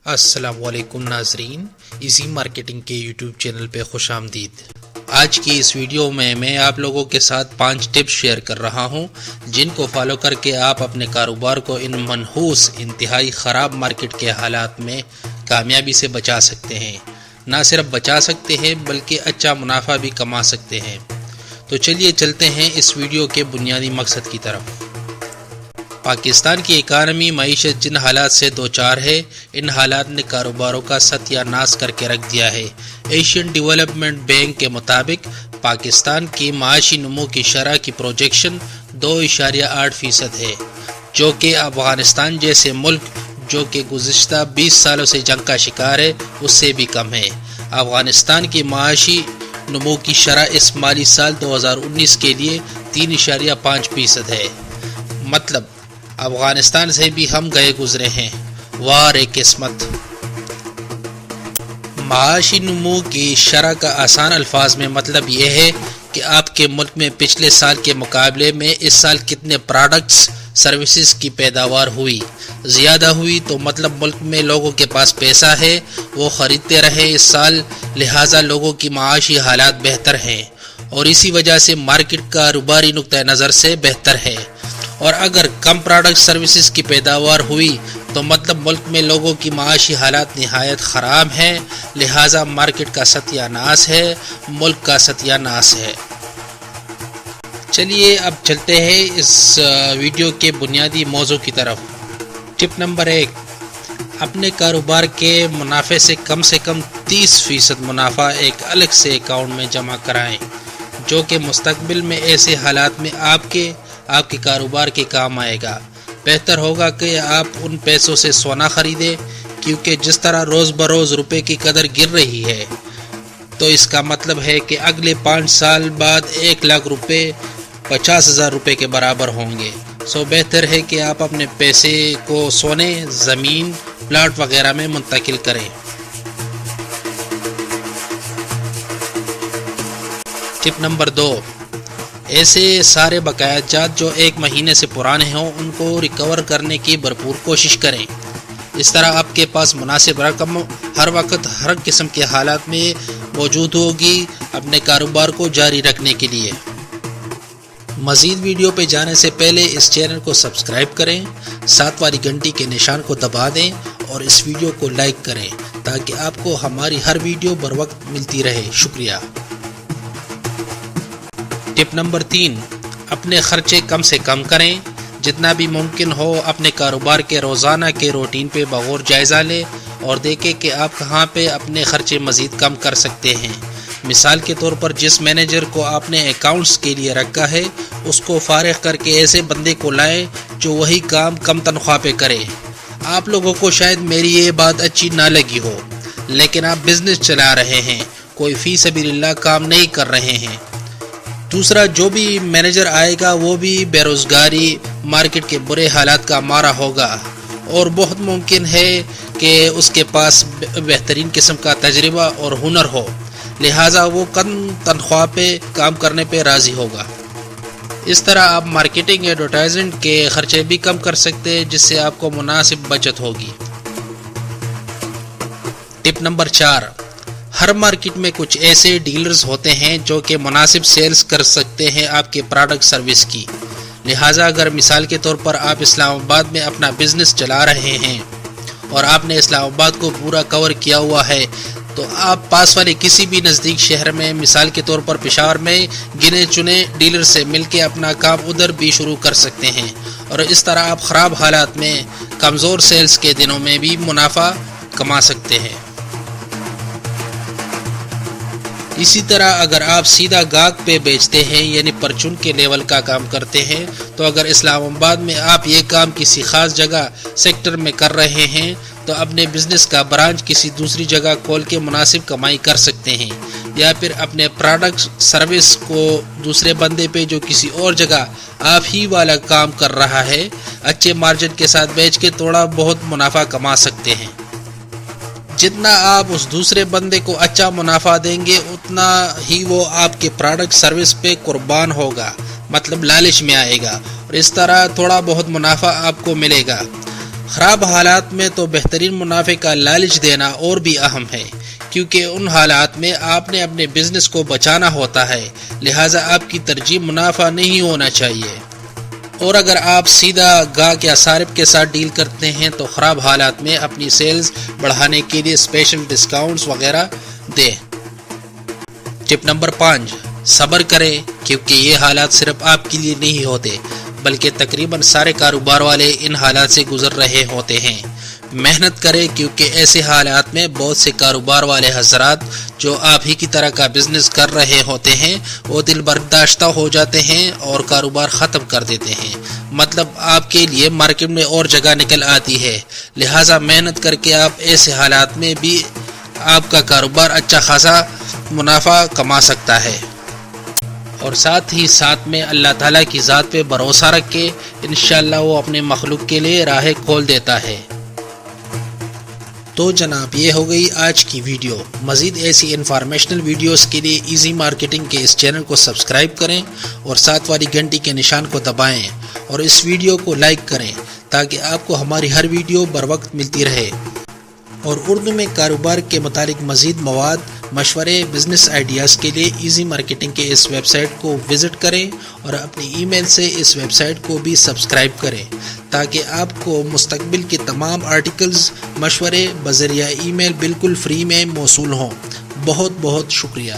السلام علیکم ناظرین، ایزی مارکیٹنگ کے یوٹیوب چینل پہ خوش آمدید۔ آج کی اس ویڈیو میں آپ لوگوں کے ساتھ 5 ٹپس شیئر کر رہا ہوں جن کو فالو کر کے آپ اپنے کاروبار کو ان منحوس انتہائی خراب مارکیٹ کے حالات میں کامیابی سے بچا سکتے ہیں۔ نہ صرف بچا سکتے ہیں بلکہ اچھا منافع بھی کما سکتے ہیں۔ تو چلیے چلتے ہیں اس ویڈیو کے بنیادی مقصد کی طرف۔ پاکستان کی اکانومی معیشت جن حالات سے دوچار ہے، ان حالات نے کاروباروں کا ستیہ ناش کر کے رکھ دیا ہے۔ ایشین ڈیولپمنٹ بینک کے مطابق پاکستان کی معاشی نمو کی شرح کی پروجیکشن 2.8% ہے، جو کہ افغانستان جیسے ملک جو کہ گزشتہ 20 سالوں سے جنگ کا شکار ہے اس سے بھی کم ہے۔ افغانستان کی معاشی نمو کی شرح اس مالی سال 2019 کے لیے 3.5% ہے۔ مطلب افغانستان سے بھی ہم گئے گزرے ہیں۔ وار ایک قسمت۔ معاشی نمو کی شرح کا آسان الفاظ میں مطلب یہ ہے کہ آپ کے ملک میں پچھلے سال کے مقابلے میں اس سال کتنے پروڈکٹس سروسز کی پیداوار ہوئی۔ زیادہ ہوئی تو مطلب ملک میں لوگوں کے پاس پیسہ ہے، وہ خریدتے رہے اس سال، لہٰذا لوگوں کی معاشی حالات بہتر ہیں اور اسی وجہ سے مارکیٹ کاروباری نقطہ نظر سے بہتر ہے۔ اور اگر کم پروڈکٹ سروسز کی پیداوار ہوئی تو مطلب ملک میں لوگوں کی معاشی حالات نہایت خراب ہیں، لہٰذا مارکیٹ کا ستیہ ناش ہے، ملک کا ستیہ ناش ہے۔ چلیے اب چلتے ہیں اس ویڈیو کے بنیادی موضوع کی طرف۔ ٹپ نمبر 1، اپنے کاروبار کے منافع سے کم 30% منافع ایک الگ سے اکاؤنٹ میں جمع کرائیں، جو کہ مستقبل میں ایسے حالات میں آپ کے کاروبار کے کام آئے گا۔ بہتر ہوگا کہ آپ ان پیسوں سے سونا خریدیں، کیونکہ جس طرح روز بروز روپے کی قدر گر رہی ہے تو اس کا مطلب ہے کہ اگلے 5 سال بعد 1 لاکھ روپے 50,000 روپے کے برابر ہوں گے۔ بہتر ہے کہ آپ اپنے پیسے کو سونے، زمین، پلاٹ وغیرہ میں منتقل کریں۔ ٹپ نمبر 2، ایسے سارے بقایا جات جو 1 مہینے سے پرانے ہوں ان کو ریکور کرنے کی بھرپور کوشش کریں۔ اس طرح آپ کے پاس مناسب رقم ہر وقت ہر قسم کے حالات میں موجود ہوگی اپنے کاروبار کو جاری رکھنے کے لیے۔ مزید ویڈیو پہ جانے سے پہلے اس چینل کو سبسکرائب کریں، ساتھ والی گھنٹی کے نشان کو دبا دیں اور اس ویڈیو کو لائک کریں تاکہ آپ کو ہماری ہر ویڈیو بر وقت ملتی رہے۔ شکریہ۔ ٹپ نمبر 3، اپنے خرچے کم سے کم کریں۔ جتنا بھی ممکن ہو اپنے کاروبار کے روزانہ کے روٹین پہ بغور جائزہ لیں اور دیکھیں کہ آپ کہاں پہ اپنے خرچے مزید کم کر سکتے ہیں۔ مثال کے طور پر جس مینیجر کو آپ نے اکاؤنٹس کے لیے رکھا ہے اس کو فارغ کر کے ایسے بندے کو لائیں جو وہی کام کم تنخواہ پہ کرے۔ آپ لوگوں کو شاید میری یہ بات اچھی نہ لگی ہو، لیکن آپ بزنس چلا رہے ہیں، کوئی فی سبیل اللہ کام نہیں کر رہے ہیں۔ دوسرا، جو بھی مینیجر آئے گا وہ بھی بے روزگاری، مارکیٹ کے برے حالات کا مارا ہوگا اور بہت ممکن ہے کہ اس کے پاس بہترین قسم کا تجربہ اور ہنر ہو، لہٰذا وہ کم تنخواہ پہ کام کرنے پہ راضی ہوگا۔ اس طرح آپ مارکیٹنگ ایڈورٹائزنگ کے خرچے بھی کم کر سکتے ہیں، جس سے آپ کو مناسب بچت ہوگی۔ ٹپ نمبر 4، ہر مارکیٹ میں کچھ ایسے ڈیلرز ہوتے ہیں جو کہ مناسب سیلز کر سکتے ہیں آپ کے پروڈکٹ سروس کی۔ لہٰذا اگر مثال کے طور پر آپ اسلام آباد میں اپنا بزنس چلا رہے ہیں اور آپ نے اسلام آباد کو پورا کور کیا ہوا ہے تو آپ پاس والے کسی بھی نزدیک شہر میں، مثال کے طور پر پشاور میں، گنے چنے ڈیلر سے مل کے اپنا کام ادھر بھی شروع کر سکتے ہیں اور اس طرح آپ خراب حالات میں، کمزور سیلز کے دنوں میں بھی منافع کما سکتے ہیں۔ اسی طرح اگر آپ سیدھا گاہک پہ بیچتے ہیں، یعنی پرچون کے لیول کا کام کرتے ہیں، تو اگر اسلام آباد میں آپ یہ کام کسی خاص جگہ سیکٹر میں کر رہے ہیں تو اپنے بزنس کا برانچ کسی دوسری جگہ کھول کے مناسب کمائی کر سکتے ہیں، یا پھر اپنے پروڈکٹ سروس کو دوسرے بندے پہ جو کسی اور جگہ آپ ہی والا کام کر رہا ہے اچھے مارجن کے ساتھ بیچ کے تھوڑا بہت منافع کما سکتے ہیں۔ جتنا آپ اس دوسرے بندے کو اچھا منافع دیں گے اتنا ہی وہ آپ کے پروڈکٹ سروس پہ قربان ہوگا، مطلب لالچ میں آئے گا اور اس طرح تھوڑا بہت منافع آپ کو ملے گا۔ خراب حالات میں تو بہترین منافع کا لالچ دینا اور بھی اہم ہے، کیونکہ ان حالات میں آپ نے اپنے بزنس کو بچانا ہوتا ہے، لہٰذا آپ کی ترجیح منافع نہیں ہونا چاہیے۔ اور اگر آپ سیدھا گاہک یا صارف کے ساتھ ڈیل کرتے ہیں تو خراب حالات میں اپنی سیلز بڑھانے کے لیے اسپیشل ڈسکاؤنٹس وغیرہ دیں۔ ٹپ نمبر 5، صبر کریں، کیونکہ یہ حالات صرف آپ کے لیے نہیں ہوتے بلکہ تقریباً سارے کاروبار والے ان حالات سے گزر رہے ہوتے ہیں۔ محنت کریں، کیونکہ ایسے حالات میں بہت سے کاروبار والے حضرات جو آپ ہی کی طرح کا بزنس کر رہے ہوتے ہیں وہ دل برداشتہ ہو جاتے ہیں اور کاروبار ختم کر دیتے ہیں، مطلب آپ کے لیے مارکیٹ میں اور جگہ نکل آتی ہے، لہٰذا محنت کر کے آپ ایسے حالات میں بھی آپ کا کاروبار اچھا خاصا منافع کما سکتا ہے۔ اور ساتھ ہی ساتھ میں اللہ تعالیٰ کی ذات پہ بھروسہ رکھ کے انشاءاللہ وہ اپنے مخلوق کے لیے راہیں کھول دیتا ہے۔ تو جناب یہ ہو گئی آج کی ویڈیو۔ مزید ایسی انفارمیشنل ویڈیوز کے لیے ایزی مارکیٹنگ کے اس چینل کو سبسکرائب کریں اور ساتھ والی گھنٹی کے نشان کو دبائیں اور اس ویڈیو کو لائک کریں تاکہ آپ کو ہماری ہر ویڈیو بر وقت ملتی رہے۔ اور اردو میں کاروبار کے متعلق مزید مواد، مشورے، بزنس آئیڈیاز کے لیے ایزی مارکیٹنگ کے اس ویب سائٹ کو وزٹ کریں اور اپنی ای میل سے اس ویب سائٹ کو بھی سبسکرائب کریں تاکہ آپ کو مستقبل کے تمام آرٹیکلز، مشورے بذریعہ ای میل بالکل فری میں موصول ہوں۔ بہت بہت شکریہ۔